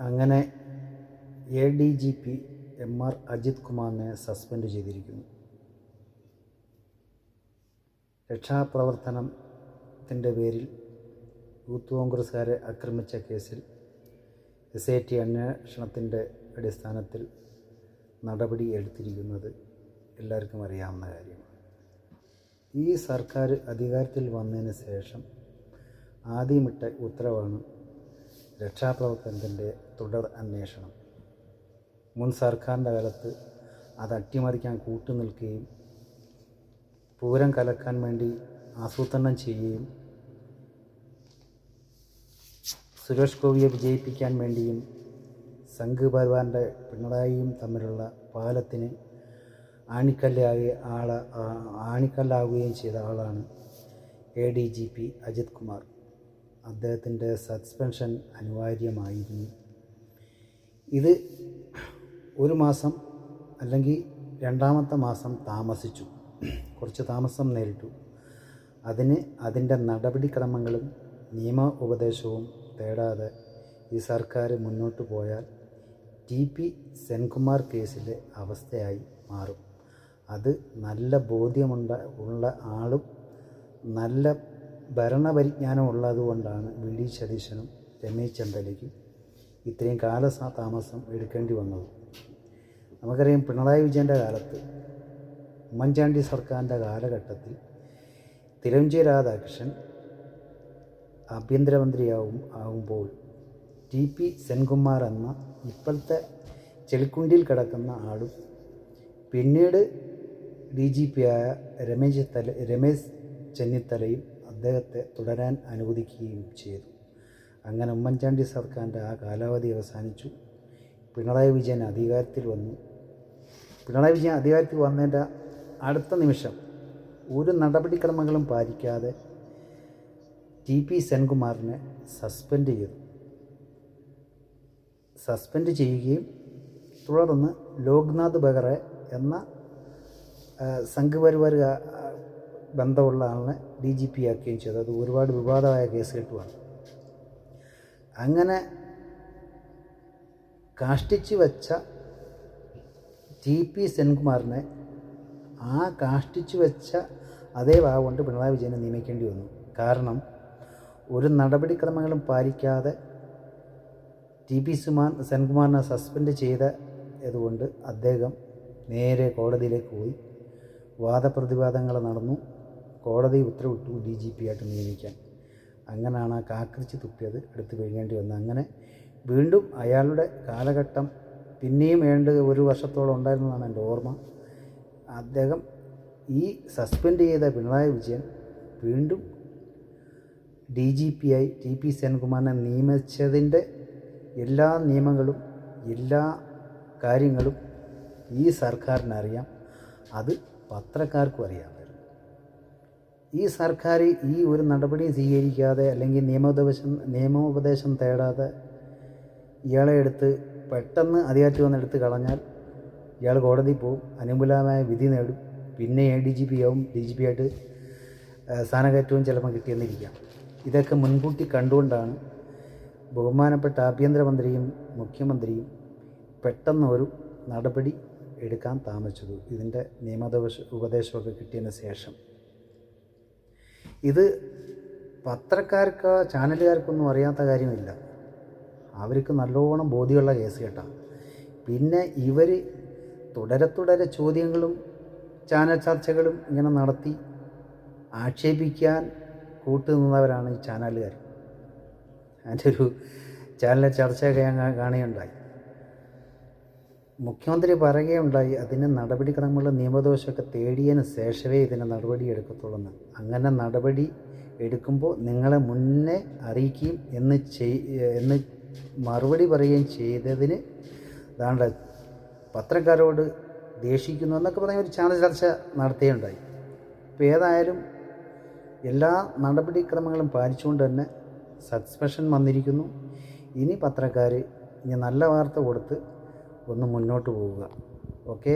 അങ്ങനെ ADGP MR Ajith കുമാറിനെ suspend ചെയ്തിരിക്കുന്നു. രക്ഷാപ്രവർത്തനത്തിൻ്റെ പേരിൽ യൂത്ത് കോൺഗ്രസ്സുകാരെ ആക്രമിച്ച കേസിൽ SIT അന്വേഷണത്തിൻ്റെ അടിസ്ഥാനത്തിൽ നടപടി എടുത്തിരിക്കുന്നത് എല്ലാവർക്കും അറിയാവുന്ന കാര്യമാണ്. ഈ സർക്കാർ അധികാരത്തിൽ വന്നതിന് ശേഷം ആദ്യമിട്ട ഉത്തരവാണ് രക്ഷാപ്രവർത്തനത്തിൻ്റെ തുടർ അന്വേഷണം. മുൻ സർക്കാരിൻ്റെ കാലത്ത് അത് അട്ടിമറിക്കാൻ കൂട്ടുനിൽക്കുകയും പൂരം കലക്കാൻ വേണ്ടി ആസൂത്രണം ചെയ്യുകയും സുരേഷ് ഗോപിയെ വിജയിപ്പിക്കാൻ വേണ്ടിയും സംഘ് പരിവാറിൻ്റെ പിണറായിയും തമ്മിലുള്ള പാലത്തിന് ആണിക്കല്ലാവുകയും ചെയ്ത ആളാണ് ADGP അജിത് കുമാർ. അദ്ദേഹത്തിൻ്റെ സസ്പെൻഷൻ അനിവാര്യമായിരുന്നു. ഇത് ഒരു മാസം അല്ലെങ്കിൽ രണ്ടാമത്തെ മാസം താമസിച്ചു, കുറച്ച് താമസം നേരിട്ടു. അതിൻ്റെ നടപടിക്രമങ്ങളും നിയമ ഉപദേശവും തേടാതെ ഈ സർക്കാർ മുന്നോട്ട് പോയാൽ TP സെൻകുമാർ കേസിലെ അവസ്ഥയായി മാറും. അത് നല്ല ബോധ്യമുള്ള ആളും നല്ല ഭരണപരിജ്ഞാനം ഉള്ളതുകൊണ്ടാണ് VD സതീശനും രമേശ് ചെന്നിത്തലയ്ക്കും ഇത്രയും താമസം എടുക്കേണ്ടി വന്നത്. നമുക്കറിയാം, പിണറായി വിജയൻ്റെ കാലത്ത്, ഉമ്മൻചാണ്ടി സർക്കാരിൻ്റെ കാലഘട്ടത്തിൽ തിരുവഞ്ചൂർ രാധാകൃഷ്ണൻ ആഭ്യന്തരമന്ത്രിയാകുമ്പോൾ TP സെൻകുമാർ എന്ന ഇപ്പോഴത്തെ ചെളിക്കുണ്ടിൽ കിടക്കുന്ന ആളും പിന്നീട് DGP ആയ രമേശ് ചെന്നിത്തലയും അദ്ദേഹത്തെ തുടരാൻ അനുവദിക്കുകയും ചെയ്തു. അങ്ങനെ ഉമ്മൻചാണ്ടി സർക്കാരിൻ്റെ ആ കാലാവധി അവസാനിച്ചു. പിണറായി വിജയൻ അധികാരത്തിൽ വന്നു. പിണറായി വിജയൻ അധികാരത്തിൽ വന്നതിൻ്റെ അടുത്ത നിമിഷം ഒരു നടപടിക്രമങ്ങളും പാലിക്കാതെ TP സെൻകുമാറിനെ സസ്പെൻഡ് ചെയ്യുകയും തുടർന്ന് ലോക്നാഥ് ബെഹ്റ എന്ന സംഘ് പരിവാർ ബന്ധമുള്ള ആളിനെ DGP ആക്കുകയും ചെയ്തു. അത് ഒരുപാട് വിവാദമായ കേസ് കെട്ടുമാണ്. അങ്ങനെ കാഷ്ടിച്ച് വെച്ച TP സെൻകുമാറിനെ കാഷ്ടിച്ച് വെച്ച അതേ ഭാഗം പിണറായി വിജയനെ നിയമിക്കേണ്ടി വന്നു. കാരണം ഒരു നടപടിക്രമങ്ങളും പാലിക്കാതെ TP സെൻകുമാറിനെ സസ്പെൻഡ് ചെയ്തതുകൊണ്ട് അദ്ദേഹം നേരെ കോടതിയിലേക്ക് പോയി. വാദപ്രതിവാദങ്ങൾ നടന്നു. കോടതി ഉത്തരവിട്ടു DGP ആയിട്ട് നിയമിക്കാൻ. അങ്ങനെയാണ് ആ കാക്കരിച്ച് തുപ്പിയത് എടുത്ത് വിഴുങ്ങേണ്ടി വന്നത്. അങ്ങനെ വീണ്ടും അയാളുടെ കാലഘട്ടം പിന്നെയും ഒരു വർഷത്തോളം ഉണ്ടായിരുന്നതാണ് എൻ്റെ ഓർമ്മ. അദ്ദേഹം ഈ സസ്പെൻഡ് ചെയ്ത പിണറായി വിജയൻ വീണ്ടും DGP ആയി TP സെൻകുമാറിനെ നിയമിച്ചതിൻ്റെ എല്ലാ നിയമങ്ങളും എല്ലാ കാര്യങ്ങളും ഈ സർക്കാരിനറിയാം. അത് പത്രക്കാർക്കും അറിയാമായിരുന്നു. ഈ സർക്കാർ ഈ ഒരു നടപടിയും സ്വീകരിക്കാതെ അല്ലെങ്കിൽ നിയമോപദേശം തേടാതെ ഇയാളെ എടുത്ത് പെട്ടെന്ന് അധികാരത്തിൽ വന്നെടുത്ത് കളഞ്ഞാൽ ഇയാൾ കോടതിയിൽ പോവും, അനുകൂലമായ വിധി നേടും, പിന്നെ ADGP ആവും. DGP ആയിട്ട് സ്ഥാനക്കയറ്റവും ചിലപ്പോൾ കിട്ടിയെന്നിരിക്കാം. ഇതൊക്കെ മുൻകൂട്ടി കണ്ടുകൊണ്ടാണ് ബഹുമാനപ്പെട്ട ആഭ്യന്തരമന്ത്രിയും മുഖ്യമന്ത്രിയും പെട്ടെന്ന് ഒരു നടപടി എടുക്കാൻ താമസിച്ചത്. ഇതിൻ്റെ ഉപദേശമൊക്കെ കിട്ടിയതിന് ശേഷം ഇത് പത്രക്കാർക്കോ ചാനലുകാർക്കൊന്നും അറിയാത്ത കാര്യമില്ല. അവർക്ക് നല്ലോണം ബോധ്യമുള്ള കേസ് കേട്ടാണ്. പിന്നെ ഇവർ തുടരെ ചോദ്യങ്ങളും ചാനൽ ചർച്ചകളും ഇങ്ങനെ നടത്തി ആക്ഷേപിക്കാൻ കൂട്ടുനിന്നവരാണ് ഈ ചാനലുകാർ. അതിൻ്റെ ഒരു ചാനൽ ചർച്ചയൊക്കെ ഞാൻ കാണുകയുണ്ടായി. മുഖ്യമന്ത്രി പറയുകയുണ്ടായി അതിന് നടപടിക്രമങ്ങളും നിയമദോഷമൊക്കെ തേടിയതിന് ശേഷമേ ഇതിന് നടപടി എടുക്കത്തുള്ളൂ. അങ്ങനെ നടപടി എടുക്കുമ്പോൾ നിങ്ങളെ മുന്നേ അറിയിക്കുകയും എന്ന് മറുപടി പറയുകയും ചെയ്തതിന് അതാണ്ട് പത്രക്കാരോട് ദേഷിക്കുന്നു എന്നൊക്കെ പറഞ്ഞ ഒരു ചാനൽ ചർച്ച നടത്തുകയുണ്ടായി. ഇപ്പോൾ ഏതായാലും എല്ലാ നടപടിക്രമങ്ങളും പാലിച്ചുകൊണ്ട് തന്നെ സസ്പെൻഷൻ വന്നിരിക്കുന്നു. ഇനി പത്രക്കാർ നല്ല വാർത്ത കൊടുത്ത് ഒന്ന് മുന്നോട്ട് പോവുക. ഓക്കേ.